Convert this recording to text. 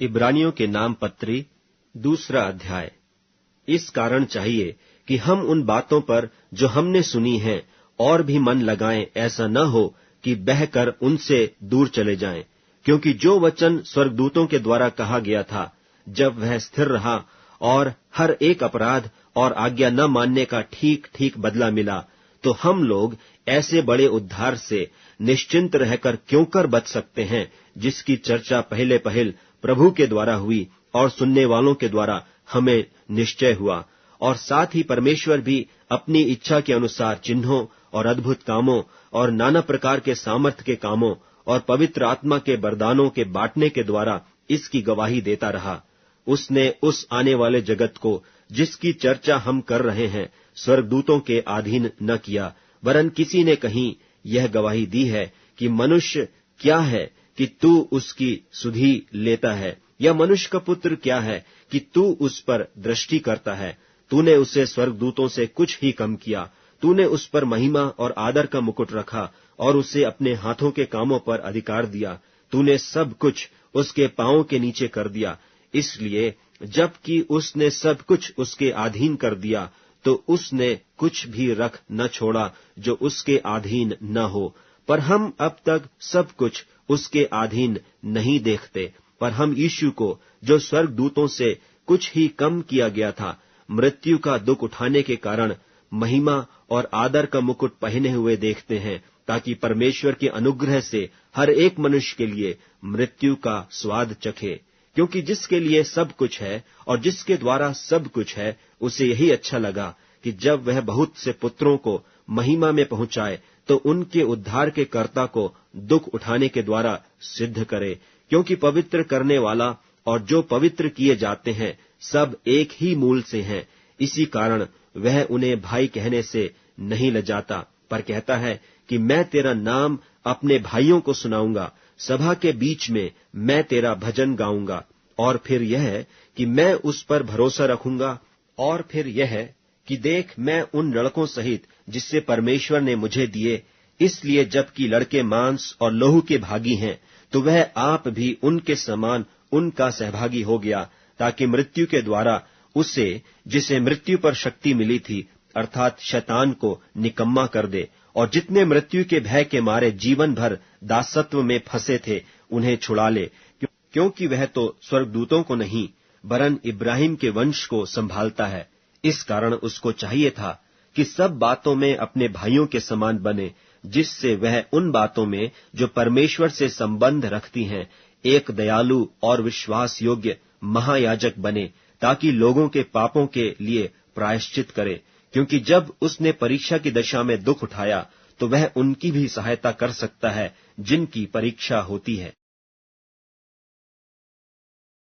इब्रानियों के नाम पत्री 2 अध्याय। इस कारण चाहिए कि हम उन बातों पर जो हमने सुनी हैं और भी मन लगाएं, ऐसा न हो कि बहकर उनसे दूर चले जाएं। क्योंकि जो वचन स्वर्गदूतों के द्वारा कहा गया था, जब वह स्थिर रहा और हर एक अपराध और आज्ञा न मानने का ठीक ठीक बदला मिला, तो हम लोग ऐसे बड़े उद्धार से निश्चिंत रहकर क्यों कर बच सकते हैं, जिसकी चर्चा पहले पहल प्रभु के द्वारा हुई और सुनने वालों के द्वारा हमें निश्चय हुआ। और साथ ही परमेश्वर भी अपनी इच्छा के अनुसार चिन्हों और अद्भुत कामों और नाना प्रकार के सामर्थ के कामों और पवित्र आत्मा के वरदानों के बांटने के द्वारा इसकी गवाही देता रहा। उसने उस आने वाले जगत को, जिसकी चर्चा हम कर रहे हैं, स्वर्गदूतों के अधीन न किया, वरन किसी ने कहीं यह गवाही दी है कि मनुष्य क्या है कि तू उसकी सुधि लेता है, या मनुष्य का पुत्र क्या है कि तू उस पर दृष्टि करता है। तूने उसे स्वर्गदूतों से कुछ ही कम किया। तूने उस पर महिमा और आदर का मुकुट रखा और उसे अपने हाथों के कामों पर अधिकार दिया। तूने सब कुछ उसके पांवों के नीचे कर दिया। इसलिए जबकि उसने सब कुछ उसके अधीन कर दिया, तो उसने कुछ भी रख न छोड़ा जो उसके अधीन न हो। पर हम अब तक सब कुछ उसके अधीन नहीं देखते, पर हम यीशु को, जो स्वर्गदूतों से कुछ ही कम किया गया था, मृत्यु का दुख उठाने के कारण महिमा और आदर का मुकुट पहने हुए देखते हैं, ताकि परमेश्वर के अनुग्रह से हर एक मनुष्य के लिए मृत्यु का स्वाद चखे। क्योंकि जिसके लिए सब कुछ है और जिसके द्वारा सब कुछ है, उसे यही अच्छा लगा कि जब वह बहुत से पुत्रों को महिमा में पहुंचाए, तो उनके उद्धार के कर्ता को दुख उठाने के द्वारा सिद्ध करे। क्योंकि पवित्र करने वाला और जो पवित्र किए जाते हैं, सब एक ही मूल से हैं। इसी कारण वह उन्हें भाई कहने से नहीं लजाता, पर कहता है कि मैं तेरा नाम अपने भाइयों को सुनाऊंगा, सभा के बीच में मैं तेरा भजन गाऊंगा। और फिर यह है कि मैं उस पर भरोसा रखूंगा। और फिर यह है कि देख, मैं उन लड़कों सहित जिससे परमेश्वर ने मुझे दिए, इसलिए जबकि लड़के मांस और लहू के भागी हैं, तो वह आप भी उनके समान उनका सहभागी हो गया, ताकि मृत्यु के द्वारा उसे, जिसे मृत्यु पर शक्ति मिली थी, अर्थात शैतान को निकम्मा कर दे, और जितने मृत्यु के भय के मारे जीवन भर दासत्व में फंसे थे, उन्हें छुड़ा ले। क्योंकि वह तो स्वर्गदूतों को नहीं, वरन इब्राहिम के वंश को संभालता है। इस कारण उसको चाहिए था कि सब बातों में अपने भाइयों के समान बने, जिससे वह उन बातों में जो परमेश्वर से संबंध रखती हैं, एक दयालु और विश्वास योग्य महायाजक बने, ताकि लोगों के पापों के लिए प्रायश्चित करे। क्योंकि जब उसने परीक्षा की दशा में दुख उठाया, तो वह उनकी भी सहायता कर सकता है जिनकी परीक्षा होती है।